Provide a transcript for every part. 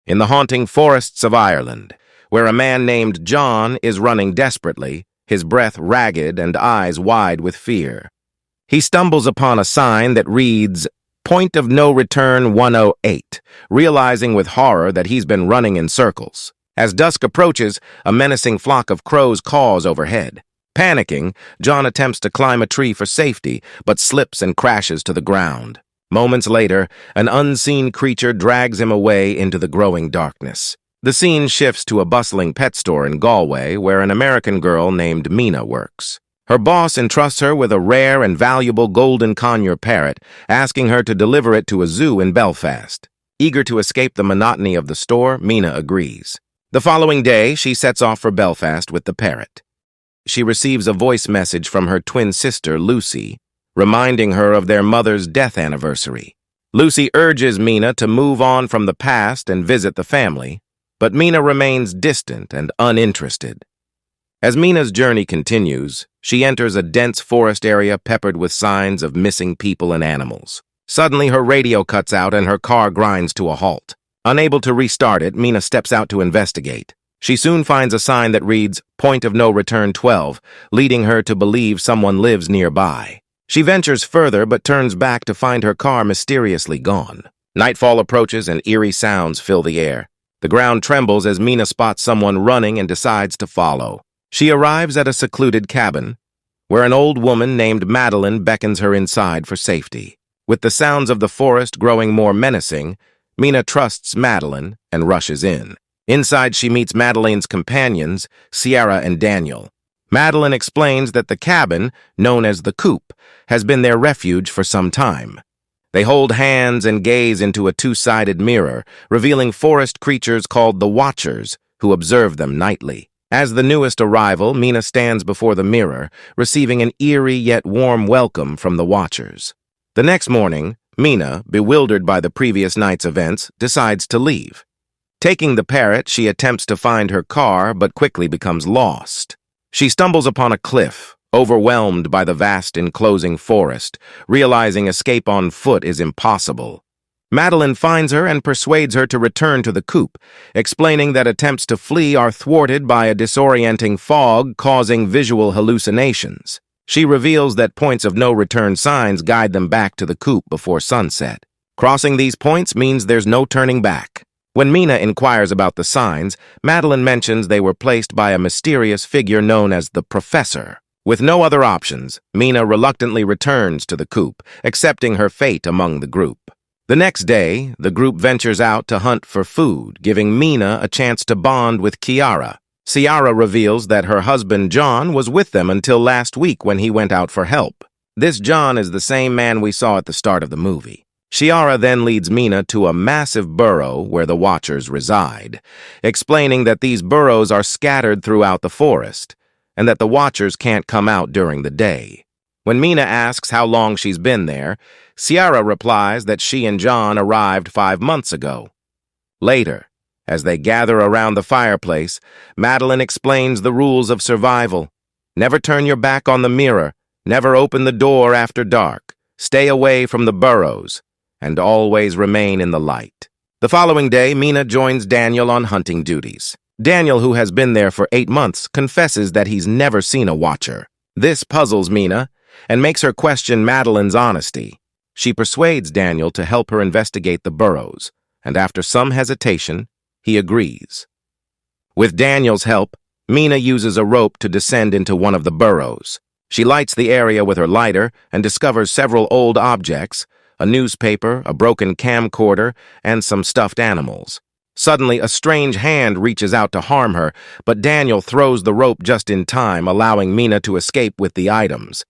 in the haunting forests of Ireland, where a man named John is running desperately, his breath ragged and eyes wide with fear. He stumbles upon a sign that reads, "Point of no return 108, realizing with horror that he's been running in circles. As dusk approaches, a menacing flock of crows caws overhead. Panicking, John attempts to climb a tree for safety, but slips and crashes to the ground. Moments later, an unseen creature drags him away into the growing darkness. The scene shifts to a bustling pet store in Galway, where an American girl named Mina works. Her boss entrusts her with a rare and valuable golden conure parrot, asking her to deliver it to a zoo in Belfast. Eager to escape the monotony of the store, Mina agrees. The following day, she sets off for Belfast with the parrot. She receives a voice message from her twin sister, Lucy, reminding her of their mother's death anniversary. Lucy urges Mina to move on from the past and visit the family, but Mina remains distant and uninterested. As Mina's journey continues, she enters a dense forest area peppered with signs of missing people and animals. Suddenly, her radio cuts out and her car grinds to a halt. Unable to restart it, Mina steps out to investigate. She soon finds a sign that reads, "Point of no return 12, leading her to believe someone lives nearby. She ventures further but turns back to find her car mysteriously gone. Nightfall approaches and eerie sounds fill the air. The ground trembles as Mina spots someone running and decides to follow. She arrives at a secluded cabin, where an old woman named Madeline beckons her inside for safety. With the sounds of the forest growing more menacing, Mina trusts Madeline and rushes in. Inside, she meets Madeline's companions, Ciara and Daniel. Madeline explains that the cabin, known as the coop, has been their refuge for some time. They hold hands and gaze into a two-sided mirror, revealing forest creatures called the Watchers, who observe them nightly. As the newest arrival, Mina stands before the mirror, receiving an eerie yet warm welcome from the Watchers. The next morning, Mina, bewildered by the previous night's events, decides to leave. Taking the parrot, she attempts to find her car, but quickly becomes lost. She stumbles upon a cliff, overwhelmed by the vast enclosing forest, realizing escape on foot is impossible. Madeline finds her and persuades her to return to the coop, explaining that attempts to flee are thwarted by a disorienting fog causing visual hallucinations. She reveals that points of no return signs guide them back to the coop before sunset. Crossing these points means there's no turning back. When Mina inquires about the signs, Madeline mentions they were placed by a mysterious figure known as the Professor. With no other options, Mina reluctantly returns to the coop, accepting her fate among the group. The next day, the group ventures out to hunt for food, giving Mina a chance to bond with Ciara. Ciara reveals that her husband John was with them until last week when he went out for help. This John is the same man we saw at the start of the movie. Ciara then leads Mina to a massive burrow where the Watchers reside, explaining that these burrows are scattered throughout the forest, and that the Watchers can't come out during the day. When Mina asks how long she's been there, Ciara replies that she and John arrived 5 months ago. Later, as they gather around the fireplace, Madeline explains the rules of survival. Never turn your back on the mirror, never open the door after dark, stay away from the burrows, and always remain in the light. The following day, Mina joins Daniel on hunting duties. Daniel, who has been there for 8 months, confesses that he's never seen a Watcher. This puzzles Mina and makes her question Madeline's honesty. She persuades Daniel to help her investigate the burrows, and after some hesitation, he agrees. With Daniel's help, Mina uses a rope to descend into one of the burrows. She lights the area with her lighter and discovers several old objects, a newspaper, a broken camcorder, and some stuffed animals. Suddenly, a strange hand reaches out to harm her, but Daniel throws the rope just in time, allowing Mina to escape with the items.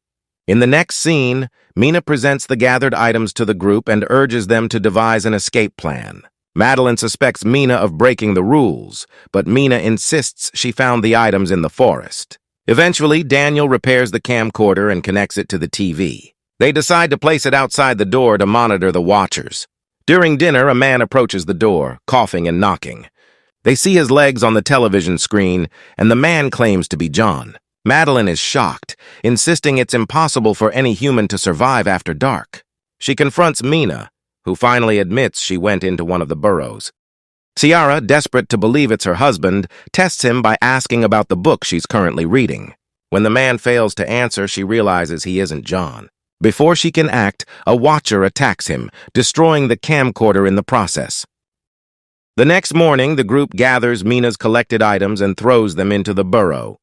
In the next scene, Mina presents the gathered items to the group and urges them to devise an escape plan. Madeline suspects Mina of breaking the rules, but Mina insists she found the items in the forest. Eventually, Daniel repairs the camcorder and connects it to the TV. They decide to place it outside the door to monitor the Watchers. During dinner, a man approaches the door, coughing and knocking. They see his legs on the television screen, and the man claims to be John. Madeline is shocked, insisting it's impossible for any human to survive after dark. She confronts Mina, who finally admits she went into one of the burrows. Ciara, desperate to believe it's her husband, tests him by asking about the book she's currently reading. When the man fails to answer, she realizes he isn't John. Before she can act, a watcher attacks him, destroying the camcorder in the process. The next morning, the group gathers Mina's collected items and throws them into the burrow.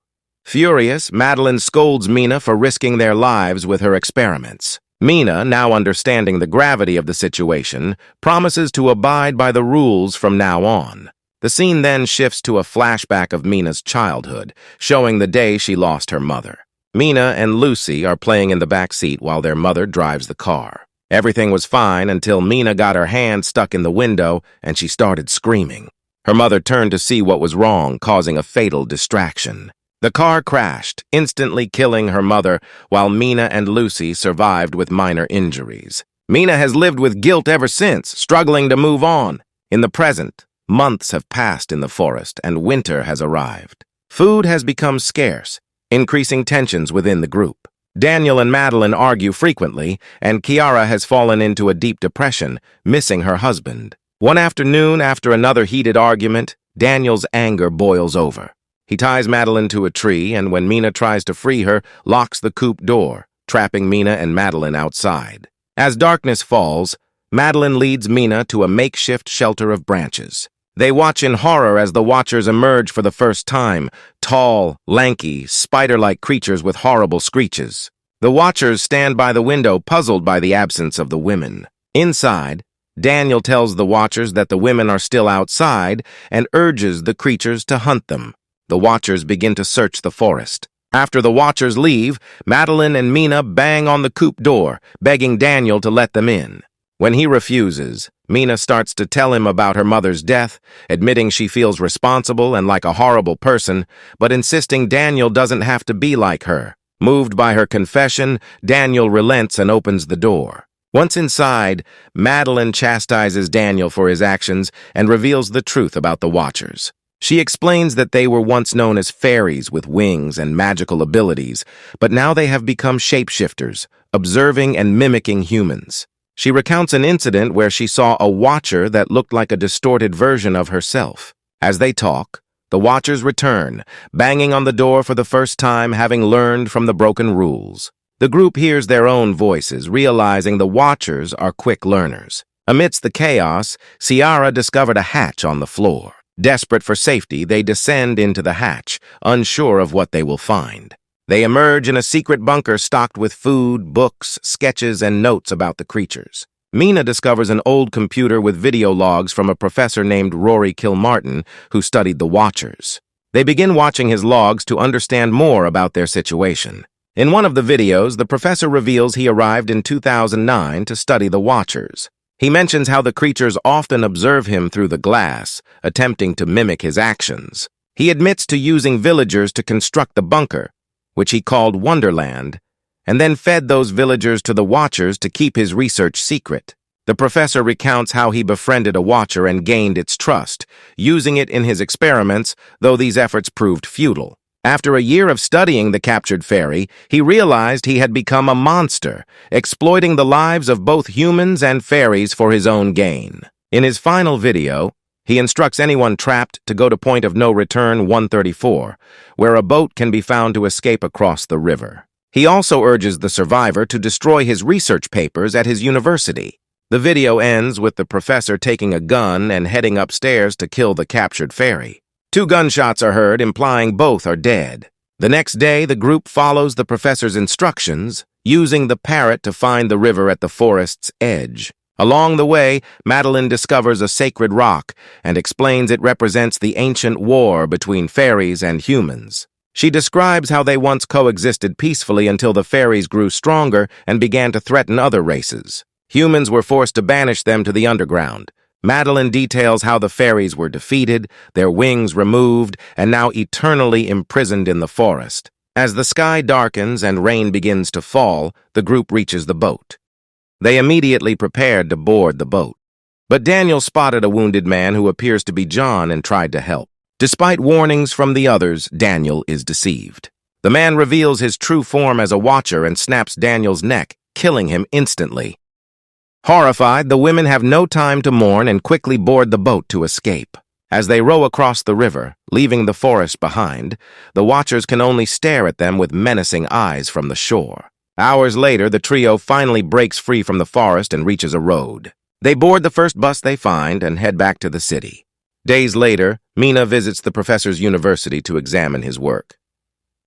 Furious, Madeline scolds Mina for risking their lives with her experiments. Mina, now understanding the gravity of the situation, promises to abide by the rules from now on. The scene then shifts to a flashback of Mina's childhood, showing the day she lost her mother. Mina and Lucy are playing in the back seat while their mother drives the car. Everything was fine until Mina got her hand stuck in the window and she started screaming. Her mother turned to see what was wrong, causing a fatal distraction. The car crashed, instantly killing her mother, while Mina and Lucy survived with minor injuries. Mina has lived with guilt ever since, struggling to move on. In the present, months have passed in the forest and winter has arrived. Food has become scarce, increasing tensions within the group. Daniel and Madeline argue frequently, and Ciara has fallen into a deep depression, missing her husband. One afternoon, after another heated argument, Daniel's anger boils over. He ties Madeline to a tree, and when Mina tries to free her, locks the coop door, trapping Mina and Madeline outside. As darkness falls, Madeline leads Mina to a makeshift shelter of branches. They watch in horror as the watchers emerge for the first time, tall, lanky, spider-like creatures with horrible screeches. The watchers stand by the window, puzzled by the absence of the women. Inside, Daniel tells the watchers that the women are still outside and urges the creatures to hunt them. The watchers begin to search the forest. After the watchers leave, Madeline and Mina bang on the coop door, begging Daniel to let them in. When he refuses, Mina starts to tell him about her mother's death, admitting she feels responsible and like a horrible person, but insisting Daniel doesn't have to be like her. Moved by her confession, Daniel relents and opens the door. Once inside, Madeline chastises Daniel for his actions and reveals the truth about the watchers. She explains that they were once known as fairies with wings and magical abilities, but now they have become shapeshifters, observing and mimicking humans. She recounts an incident where she saw a watcher that looked like a distorted version of herself. As they talk, the watchers return, banging on the door for the first time, having learned from the broken rules. The group hears their own voices, realizing the watchers are quick learners. Amidst the chaos, Ciara discovered a hatch on the floor. Desperate for safety, they descend into the hatch, unsure of what they will find. They emerge in a secret bunker stocked with food, books, sketches, and notes about the creatures. Mina discovers an old computer with video logs from a professor named Rory Kilmartin who studied the Watchers. They begin watching his logs to understand more about their situation. In one of the videos, the professor reveals he arrived in 2009 to study the Watchers. He mentions how the creatures often observe him through the glass, attempting to mimic his actions. He admits to using villagers to construct the bunker, which he called Wonderland, and then fed those villagers to the Watchers to keep his research secret. The professor recounts how he befriended a Watcher and gained its trust, using it in his experiments, though these efforts proved futile. After a year of studying the captured fairy, he realized he had become a monster, exploiting the lives of both humans and fairies for his own gain. In his final video, he instructs anyone trapped to go to point of no return 134, where a boat can be found to escape across the river. He also urges the survivor to destroy his research papers at his university. The video ends with the professor taking a gun and heading upstairs to kill the captured fairy. 2 gunshots are heard, implying both are dead. The next day, the group follows the professor's instructions, using the parrot to find the river at the forest's edge. Along the way, Madeline discovers a sacred rock and explains it represents the ancient war between fairies and humans. She describes how they once coexisted peacefully until the fairies grew stronger and began to threaten other races. Humans were forced to banish them to the underground. Madeline details how the fairies were defeated, their wings removed, and now eternally imprisoned in the forest. As the sky darkens and rain begins to fall, the group reaches the boat. They immediately prepared to board the boat. But Daniel spotted a wounded man who appears to be John and tried to help. Despite warnings from the others, Daniel is deceived. The man reveals his true form as a watcher and snaps Daniel's neck, killing him instantly. Horrified, the women have no time to mourn and quickly board the boat to escape. As they row across the river, leaving the forest behind, the watchers can only stare at them with menacing eyes from the shore. Hours later, the trio finally breaks free from the forest and reaches a road. They board the first bus they find and head back to the city. Days later, Mina visits the professor's university to examine his work.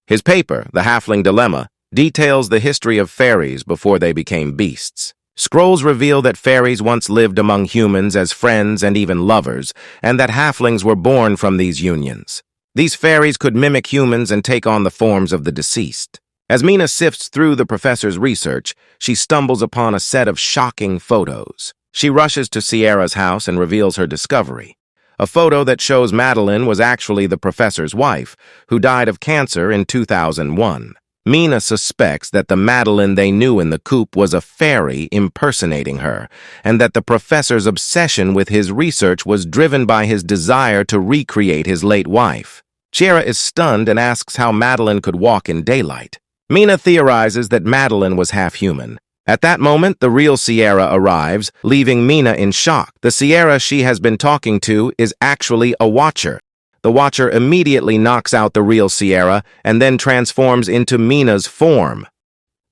His paper, The Halfling Dilemma, details the history of fairies before they became beasts. Scrolls reveal that fairies once lived among humans as friends and even lovers, and that halflings were born from these unions. These fairies could mimic humans and take on the forms of the deceased. As Mina sifts through the professor's research, she stumbles upon a set of shocking photos. She rushes to Sierra's house and reveals her discovery. A photo that shows Madeline was actually the professor's wife, who died of cancer in 2001. Mina suspects that the Madeline they knew in the coop was a fairy impersonating her, and that the professor's obsession with his research was driven by his desire to recreate his late wife. Sierra is stunned and asks how Madeline could walk in daylight. Mina theorizes that Madeline was half human. At that moment, the real Sierra arrives, leaving Mina in shock. The Sierra she has been talking to is actually a watcher. The watcher immediately knocks out the real Sierra and then transforms into Mina's form.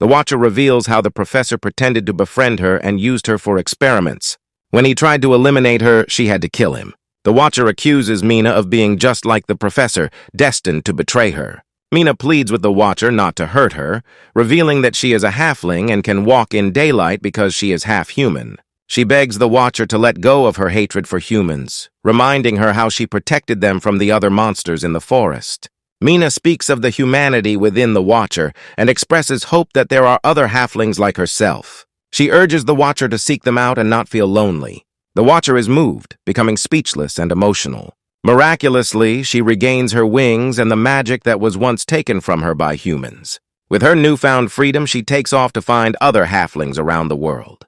The watcher reveals how the professor pretended to befriend her and used her for experiments. When he tried to eliminate her, she had to kill him. The watcher accuses Mina of being just like the professor, destined to betray her. Mina pleads with the watcher not to hurt her, revealing that she is a halfling and can walk in daylight because she is half human. She begs the watcher to let go of her hatred for humans, reminding her how she protected them from the other monsters in the forest. Mina speaks of the humanity within the watcher and expresses hope that there are other halflings like herself. She urges the watcher to seek them out and not feel lonely. The watcher is moved, becoming speechless and emotional. Miraculously, she regains her wings and the magic that was once taken from her by humans. With her newfound freedom, she takes off to find other halflings around the world.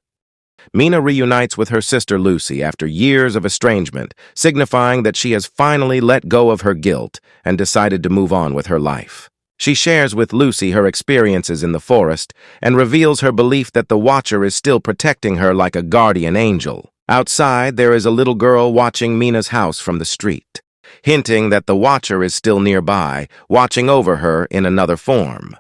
Mina reunites with her sister Lucy after years of estrangement, signifying that she has finally let go of her guilt and decided to move on with her life. She shares with Lucy her experiences in the forest and reveals her belief that the Watcher is still protecting her like a guardian angel. Outside, there is a little girl watching Mina's house from the street, hinting that the Watcher is still nearby, watching over her in another form.